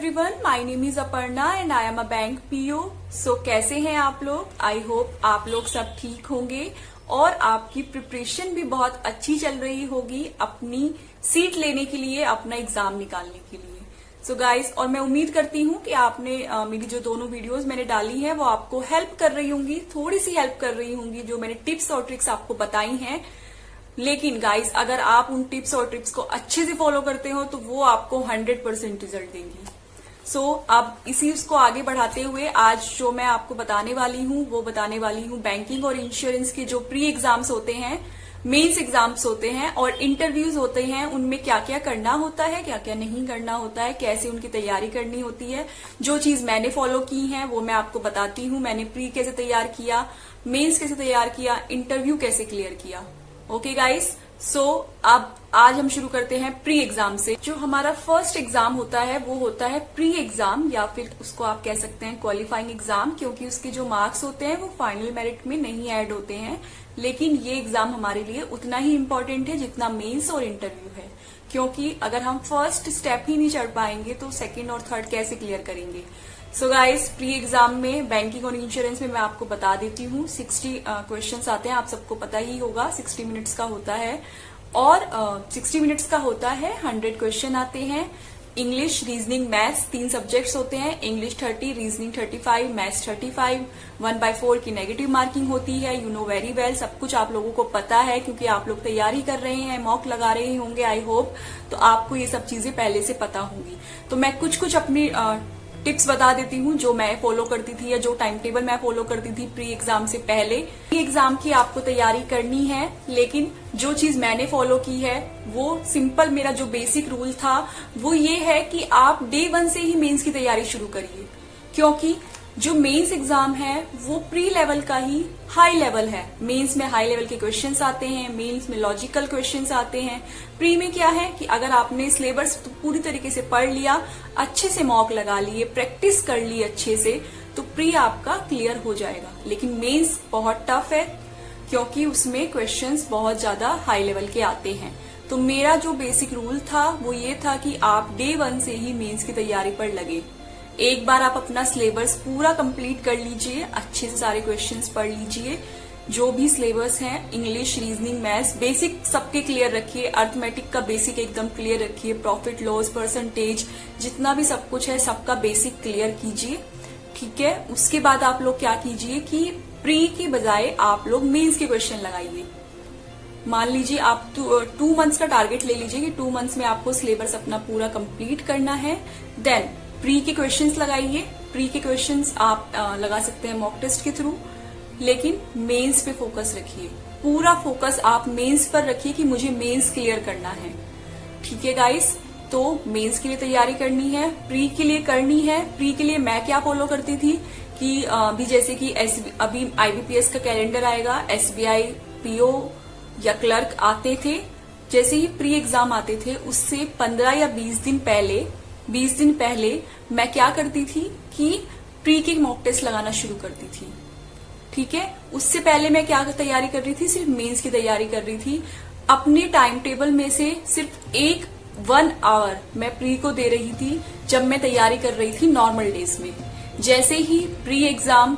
everyone, my name is Aparna and I am a bank PO. So कैसे हैं आप लोग? आई होप आप लोग सब ठीक होंगे और आपकी प्रिपरेशन भी बहुत अच्छी चल रही होगी अपनी सीट लेने के लिए, अपना एग्जाम निकालने के लिए। सो गाइस, और मैं उम्मीद करती हूँ कि आपने मेरी जो दोनों वीडियोस मैंने डाली है वो आपको हेल्प कर रही होंगी, थोड़ी सी हेल्प कर रही होंगी, जो मैंने टिप्स और ट्रिक्स आपको बताई हैं। लेकिन गाइस, अगर आप उन टिप्स और ट्रिक्स को अच्छे से फॉलो करते हो तो वो आपको 100% रिजल्ट देंगी। सो अब इसी उसको आगे बढ़ाते हुए आज जो मैं आपको बताने वाली हूँ वो बताने वाली हूँ बैंकिंग और इंश्योरेंस के जो प्री एग्जाम्स होते हैं, मेंस एग्जाम्स होते हैं और इंटरव्यूज होते हैं, उनमें क्या क्या करना होता है, क्या क्या नहीं करना होता है, कैसे उनकी तैयारी करनी होती है। जो चीज मैंने फॉलो की है वो मैं आपको बताती हूँ। मैंने प्री कैसे तैयार किया, मेंस कैसे तैयार किया, इंटरव्यू कैसे क्लियर किया। ओके गाइस, सो अब आज हम शुरू करते हैं प्री एग्जाम से। जो हमारा फर्स्ट एग्जाम होता है वो होता है प्री एग्जाम, या फिर उसको आप कह सकते हैं क्वालिफाइंग एग्जाम, क्योंकि उसके जो मार्क्स होते हैं वो फाइनल मेरिट में नहीं ऐड होते हैं। लेकिन ये एग्जाम हमारे लिए उतना ही इम्पोर्टेंट है जितना मेंस और इंटरव्यू है, क्योंकि अगर हम फर्स्ट स्टेप ही नहीं चढ़ पाएंगे तो सेकेंड और थर्ड कैसे क्लियर करेंगे। सो गाइस, प्री एग्जाम में बैंकिंग और इंश्योरेंस में मैं आपको बता देती हूँ 60 क्वेश्चंस आते हैं। आप सबको पता ही होगा 60 मिनट्स का होता है और 60 मिनट्स का होता है, 100 क्वेश्चन आते हैं। इंग्लिश, रीजनिंग, मैथ्स 3 सब्जेक्ट्स होते हैं। English 30, reasoning 35, maths 35। 1/4 की नेगेटिव मार्किंग होती है। यू नो वेरी वेल, सब कुछ आप लोगों को पता है क्योंकि आप लोग तैयारी कर रहे हैं, मॉक लगा रहे होंगे आई होप, तो आपको ये सब चीजें पहले से पता होंगी। तो मैं कुछ अपनी टिप्स बता देती हूँ जो मैं फॉलो करती थी या जो टाइम टेबल मैं फॉलो करती थी प्री एग्जाम से पहले। प्री एग्जाम की आपको तैयारी करनी है, लेकिन जो चीज मैंने फॉलो की है वो सिंपल, मेरा जो बेसिक रूल था वो ये है कि आप डे 1 से ही मेंस की तैयारी शुरू करिए, क्योंकि जो मेंस एग्जाम है वो प्री लेवल का ही हाई लेवल है। मेंस में हाई लेवल के क्वेश्चंस आते हैं, मेंस में लॉजिकल क्वेश्चंस आते हैं। प्री में क्या है कि अगर आपने सिलेबस पूरी तरीके से पढ़ लिया, अच्छे से मॉक लगा लिए, प्रैक्टिस कर ली अच्छे से, तो प्री आपका क्लियर हो जाएगा। लेकिन मेंस बहुत टफ है क्योंकि उसमें क्वेश्चंस बहुत ज्यादा हाई लेवल के आते हैं। तो मेरा जो बेसिक रूल था वो ये था कि आप डे 1 से ही मेंस की तैयारी पर लगे। एक बार आप अपना सिलेबस पूरा कंप्लीट कर लीजिए, अच्छे से सारे क्वेश्चंस पढ़ लीजिए। जो भी सिलेबस है, इंग्लिश, रीजनिंग, मैथ्स, बेसिक सबके क्लियर रखिए। अर्थमेटिक का बेसिक एकदम क्लियर रखिए। प्रॉफिट लॉस, परसेंटेज, जितना भी सब कुछ है सबका बेसिक क्लियर कीजिए, ठीक है। उसके बाद आप लोग क्या कीजिए कि प्री की बजाय आप लोग मेंस के क्वेश्चन लगाइए। मान लीजिए आप 2 मंथ्स का टारगेट ले लीजिए कि 2 मंथ्स में आपको सिलेबस अपना पूरा कंप्लीट करना है। देन प्री के क्वेश्चंस लगाइए। प्री के क्वेश्चंस आप लगा सकते हैं मॉक टेस्ट के थ्रू, लेकिन मेंस पे फोकस रखिए। पूरा फोकस आप मेंस पर रखिए कि मुझे मेंस क्लियर करना है, ठीक है गाइस। तो मेंस के लिए तैयारी करनी है, प्री के लिए करनी है। प्री के लिए मैं क्या फॉलो करती थी कि अभी जैसे कि अभी IBPS का कैलेंडर आएगा, SBI PO या क्लर्क आते थे, जैसे ही प्री एग्जाम आते थे उससे 15 या 20 दिन पहले मैं क्या करती थी कि प्री के मॉक टेस्ट लगाना शुरू करती थी, ठीक है। उससे पहले मैं क्या तैयारी कर रही थी, सिर्फ मेंस की तैयारी कर रही थी। अपने टाइम टेबल में से सिर्फ 1 आवर मैं प्री को दे रही थी जब मैं तैयारी कर रही थी नॉर्मल डेज में। जैसे ही प्री एग्जाम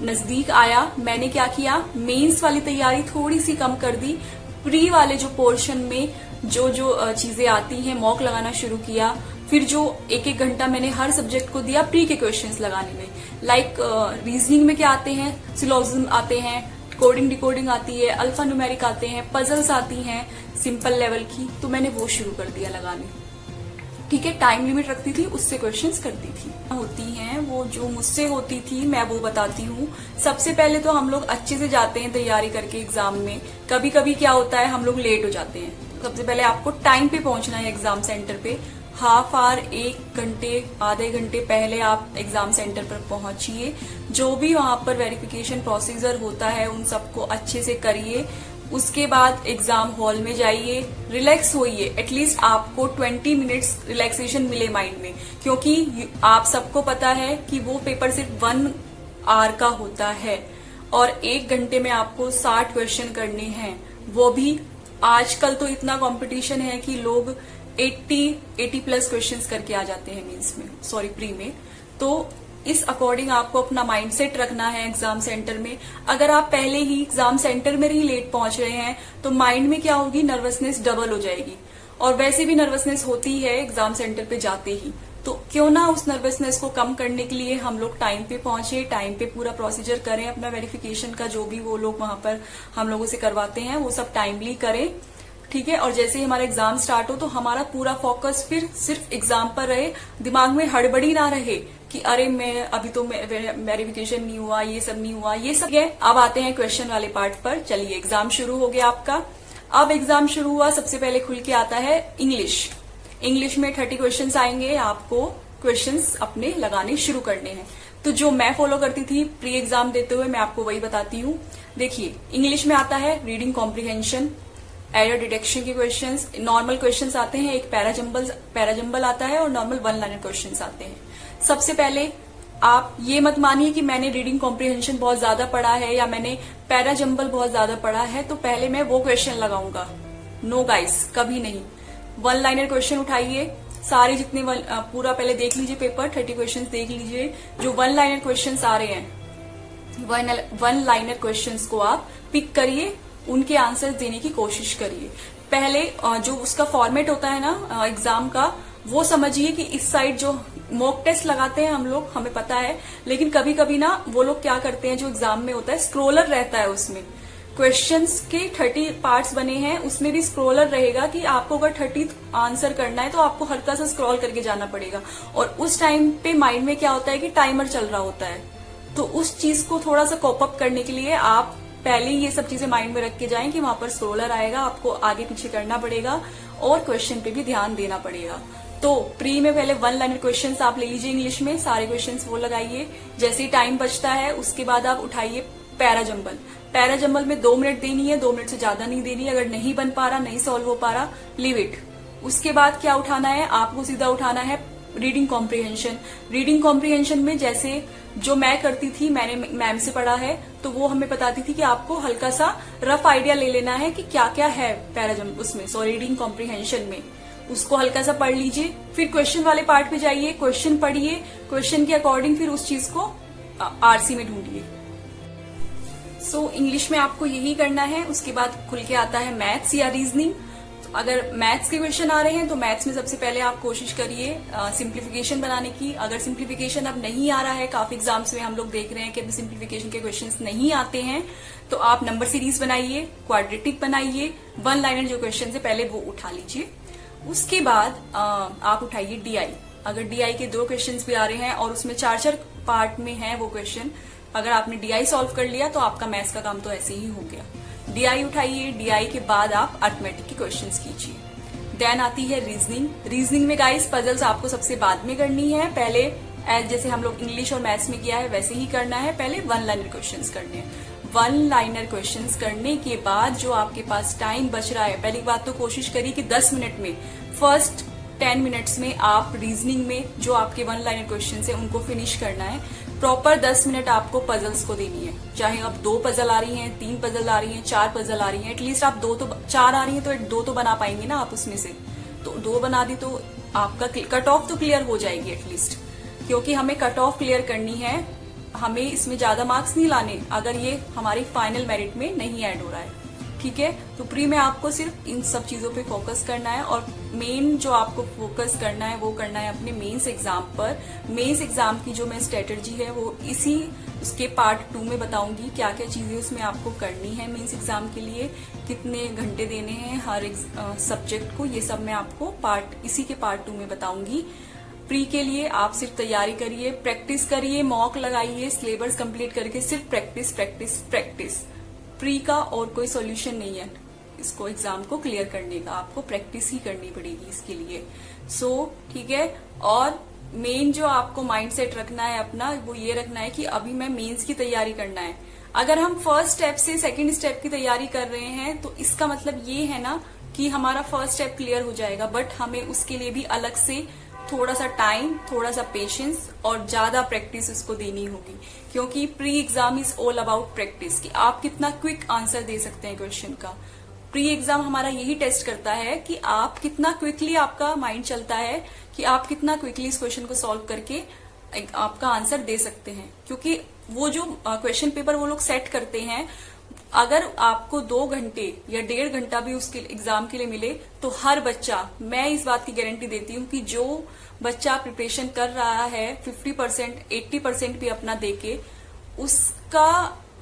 नजदीक आया, मैंने क्या किया, मेंस वाली तैयारी थोड़ी सी कम कर दी। प्री वाले जो पोर्शन में जो चीजें आती हैं मॉक लगाना शुरू किया। फिर जो 1-1 घंटा मैंने हर सब्जेक्ट को दिया प्री के क्वेश्चंस लगाने में। लाइक रीजनिंग में क्या आते हैं, सिलोजिज्म आते हैं, कोडिंग डिकोडिंग आती है, अल्फा न्यूमेरिक आते हैं, पजल्स आती हैं सिंपल लेवल की, तो मैंने वो शुरू कर दिया लगाने, ठीक है। टाइम लिमिट रखती थी, उससे क्वेश्चंस करती थी। होती हैं वो जो मुझसे होती थी मैं वो बताती हूँ। सबसे पहले तो हम लोग अच्छे से जाते हैं तैयारी करके एग्जाम में। कभी कभी क्या होता है, हम लोग लेट हो जाते हैं। सबसे पहले आपको टाइम पे पहुंचना है एग्जाम सेंटर पे। हाफ आवर, 1 घंटे, आधे घंटे पहले आप एग्जाम सेंटर पर पहुंचिए। जो भी वहां पर वेरिफिकेशन प्रोसीजर होता है उन सबको अच्छे से करिए। उसके बाद एग्जाम हॉल में जाइए, रिलैक्स होइए। एटलीस्ट आपको 20 मिनट्स रिलैक्सेशन मिले माइंड में, क्योंकि आप सबको पता है कि वो पेपर सिर्फ 1 आवर का होता है और 1 घंटे में आपको 60 क्वेश्चन करने हैं। वो भी आजकल तो इतना कंपटीशन है कि लोग 80 प्लस क्वेश्चंस करके आ जाते हैं मेंस में, सॉरी प्री में। तो इस अकॉर्डिंग आपको अपना माइंडसेट रखना है एग्जाम सेंटर में। अगर आप पहले ही एग्जाम सेंटर में ही लेट पहुंच रहे हैं तो माइंड में क्या होगी, नर्वसनेस डबल हो जाएगी। और वैसे भी नर्वसनेस होती है एग्जाम सेंटर पे जाते ही, तो क्यों ना उस नर्वसनेस को कम करने के लिए हम लोग टाइम पे पहुंचे, टाइम पे पूरा प्रोसीजर करें, अपना वेरिफिकेशन का जो भी वो लोग वहां पर हम लोगों से करवाते हैं वो सब टाइमली करें, ठीक है। और जैसे ही हमारा एग्जाम स्टार्ट हो तो हमारा पूरा फोकस फिर सिर्फ एग्जाम पर रहे, दिमाग में हड़बड़ी ना रहे कि अरे मैं अभी तो वेरिफिकेशन नहीं हुआ, ये सब नहीं हुआ, ये सब है। अब आते हैं क्वेश्चन वाले पार्ट पर। चलिए, एग्जाम शुरू हो गया आपका। अब एग्जाम शुरू हुआ, सबसे पहले खुल के आता है इंग्लिश। इंग्लिश में 30 क्वेश्चंस आएंगे, आपको क्वेश्चंस अपने लगाने शुरू करने हैं। तो जो मैं फॉलो करती थी प्री एग्जाम देते हुए, मैं आपको वही बताती हूँ। देखिए, इंग्लिश में आता है रीडिंग कॉम्प्रिहेंशन, एरर डिटेक्शन के क्वेश्चंस, नॉर्मल क्वेश्चंस आते हैं, एक पैराजंबल आता है और नॉर्मल वन लाइनर क्वेश्चंस आते हैं। सबसे पहले आप ये मत मानिए कि मैंने रीडिंग कॉम्प्रिहेंशन बहुत ज्यादा पढ़ा है या मैंने पैराजंबल बहुत ज्यादा पढ़ा है तो पहले मैं वो क्वेश्चन लगाऊंगा। नो गाइस, कभी नहीं। वन लाइनर क्वेश्चन उठाइए, सारे जितने पूरा पहले देख लीजिए पेपर, 30 क्वेश्चंस देख लीजिए। जो वन लाइनर क्वेश्चंस आ रहे हैं, वन लाइनर क्वेश्चंस को आप पिक करिए, उनके आंसर्स देने की कोशिश करिए। पहले जो उसका फॉर्मेट होता है ना एग्जाम का, वो समझिए कि इस साइड जो मॉक टेस्ट लगाते हैं हम लोग, हमें पता है, लेकिन कभी कभी ना वो लोग क्या करते हैं, जो एग्जाम में होता है स्क्रोलर रहता है, उसमें क्वेश्चंस के 30 पार्ट्स बने हैं, उसमें भी स्क्रोलर रहेगा कि आपको अगर 30 आंसर करना है तो आपको हल्का सा स्क्रॉल करके जाना पड़ेगा। और उस टाइम पे माइंड में क्या होता है कि टाइमर चल रहा होता है, तो उस चीज को थोड़ा सा कॉप अप करने के लिए आप पहले ही ये सब चीजें माइंड में रख के जाएं कि वहां पर स्क्रोलर आएगा, आपको आगे पीछे करना पड़ेगा और क्वेश्चन पे भी ध्यान देना पड़ेगा। तो प्री में पहले वन लाइनर क्वेश्चंस आप ले लीजिए, इंग्लिश में सारे क्वेश्चंस वो लगाइए। जैसे ही टाइम बचता है उसके बाद आप उठाइए पैराजंबल। पैराजंबल में 2 मिनट देनी है, 2 मिनट से ज्यादा नहीं देनी। अगर नहीं बन पा रहा, नहीं सॉल्व हो पा रहा, लीव इट। उसके बाद क्या उठाना है, आपको सीधा उठाना है रीडिंग कॉम्प्रिहेंशन। रीडिंग कॉम्प्रिहेंशन में जैसे जो मैं करती थी, मैंने मैम से पढ़ा है, तो वो हमें बताती थी कि आपको हल्का सा रफ आइडिया ले लेना है कि क्या क्या है पैराजंबल उसमें, सॉरी रीडिंग कॉम्प्रिहेंशन में, उसको हल्का सा पढ़ लीजिए। फिर क्वेश्चन वाले पार्ट पे जाइए, क्वेश्चन पढ़िए, क्वेश्चन के अकॉर्डिंग फिर उस चीज को आरसी में ढूंढिए। सो इंग्लिश में आपको यही करना है। उसके बाद खुल के आता है मैथ्स या रीजनिंग। अगर मैथ्स के क्वेश्चन आ रहे हैं तो मैथ्स में सबसे पहले आप कोशिश करिए सिंप्लीफिकेशन बनाने की। अगर सिंप्लीफिकेशन अब नहीं आ रहा है, काफी एग्जाम्स में हम लोग देख रहे हैं कि अभी सिंप्लीफिकेशन के क्वेश्चंस नहीं आते हैं, तो आप नंबर सीरीज बनाइए, क्वाड्रेटिक बनाइए, वन लाइनर जो क्वेश्चन है पहले वो उठा लीजिए। उसके बाद आप उठाइए डीआई। अगर डीआई के 2 क्वेश्चन भी आ रहे हैं और उसमें 4-4 पार्ट में है वो क्वेश्चन, अगर आपने डीआई सॉल्व कर लिया तो आपका मैथ्स का काम तो ऐसे ही हो गया। डीआई उठाइए, डीआई के बाद आप अर्थमेटिक के क्वेश्चंस कीजिए। देन आती है रीजनिंग। रीजनिंग में गाइस पजल्स आपको सबसे बाद में करनी है, पहले जैसे हम लोग इंग्लिश और मैथ्स में किया है वैसे ही करना है। पहले वन लाइनर क्वेश्चंस करने हैं। वन लाइनर क्वेश्चंस करने के बाद जो आपके पास टाइम बच रहा है, पहली बात तो कोशिश करिए कि 10 मिनट में, फर्स्ट 10 मिनट्स में आप रीजनिंग में जो आपके वन लाइनर क्वेश्चंस है उनको फिनिश करना है। प्रॉपर 10 मिनट आपको पजल्स को देनी है, चाहे अब 2 पजल आ रही हैं, 3 पजल आ रही हैं, 4 पजल आ रही हैं, एटलीस्ट आप 4 आ रही हैं तो 2 तो बना पाएंगे ना आप उसमें से। तो 2 बना दी तो आपका कट ऑफ तो क्लियर हो जाएगी एटलीस्ट, क्योंकि हमें कट ऑफ क्लियर करनी है, हमें इसमें ज्यादा मार्क्स नहीं लाने अगर ये हमारी फाइनल मेरिट में नहीं ऐड हो रहा है, ठीक है। तो प्री में आपको सिर्फ इन सब चीजों पे फोकस करना है और मेन जो आपको फोकस करना है वो करना है अपने मेंस एग्जाम पर। मेंस एग्जाम की जो मैं स्ट्रेटेजी है वो इसी उसके पार्ट 2 में बताऊंगी, क्या क्या चीजें उसमें आपको करनी है मेंस एग्जाम के लिए, कितने घंटे देने हैं हर सब्जेक्ट को, ये सब मैं आपको इसी के पार्ट 2 में बताऊंगी। प्री के लिए आप सिर्फ तैयारी करिए, प्रैक्टिस करिए, मॉक लगाइए, सिलेबस कंप्लीट करके सिर्फ प्रैक्टिस प्रैक्टिस प्रैक्टिस। प्री का और कोई सॉल्यूशन नहीं है इसको एग्जाम को क्लियर करने का, आपको प्रैक्टिस ही करनी पड़ेगी इसके लिए। ठीक है। और मेन जो आपको माइंडसेट रखना है अपना, वो ये रखना है कि अभी मैं मेंस की तैयारी करना है। अगर हम फर्स्ट स्टेप से सेकंड स्टेप की तैयारी कर रहे हैं तो इसका मतलब ये है ना कि हमारा फर्स्ट स्टेप क्लियर हो जाएगा, बट हमें उसके लिए भी अलग से थोड़ा सा टाइम, थोड़ा सा पेशेंस और ज्यादा प्रैक्टिस उसको देनी होगी, क्योंकि pre exam is all about practice कि आप कितना क्विक आंसर दे सकते हैं क्वेश्चन का। प्री एग्जाम हमारा यही टेस्ट करता है कि आप कितना क्विकली आपका माइंड चलता है, कि आप कितना क्विकली इस क्वेश्चन को सॉल्व करके आपका आंसर दे सकते हैं। क्योंकि वो जो क्वेश्चन पेपर वो लोग सेट करते हैं, अगर आपको 2 घंटे या 1.5 घंटा भी उसके एग्जाम के लिए मिले तो हर बच्चा, मैं इस बात की गारंटी देती हूँ कि जो बच्चा प्रिपरेशन कर रहा है 50%, 80% भी अपना देके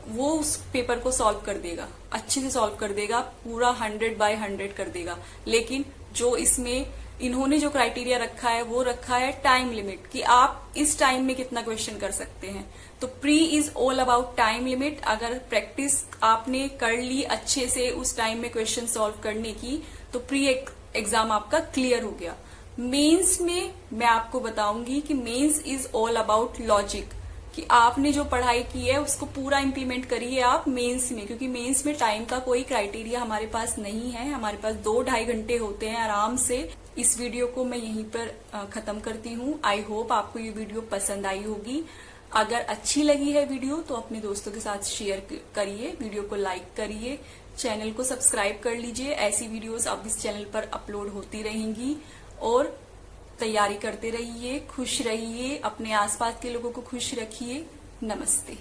वो उस पेपर को सॉल्व कर देगा, अच्छे से सॉल्व कर देगा, पूरा 100/100 कर देगा। लेकिन जो इसमें इन्होंने जो क्राइटेरिया रखा है वो रखा है टाइम लिमिट, कि आप इस टाइम में कितना क्वेश्चन कर सकते हैं। तो pre is all about time limit. अगर प्रैक्टिस आपने कर ली अच्छे से उस टाइम में क्वेश्चन सॉल्व करने की, तो प्री एग्जाम आपका क्लियर हो गया। मेंस में मैं आपको बताऊंगी कि mains is all about logic, कि आपने जो पढ़ाई की है उसको पूरा इम्प्लीमेंट करिए आप मेंस में, क्योंकि मेंस में टाइम का कोई क्राइटेरिया हमारे पास नहीं है। हमारे पास 2-2.5 घंटे होते हैं आराम से। इस वीडियो को मैं यहीं पर खत्म करती हूँ। आई होप आपको ये वीडियो पसंद आई होगी। अगर अच्छी लगी है वीडियो तो अपने दोस्तों के साथ शेयर करिए, वीडियो को लाइक करिए, चैनल को सब्सक्राइब कर लीजिए। ऐसी वीडियोस अब इस चैनल पर अपलोड होती रहेंगी। और तैयारी करते रहिए, खुश रहिए, अपने आसपास के लोगों को खुश रखिए। नमस्ते।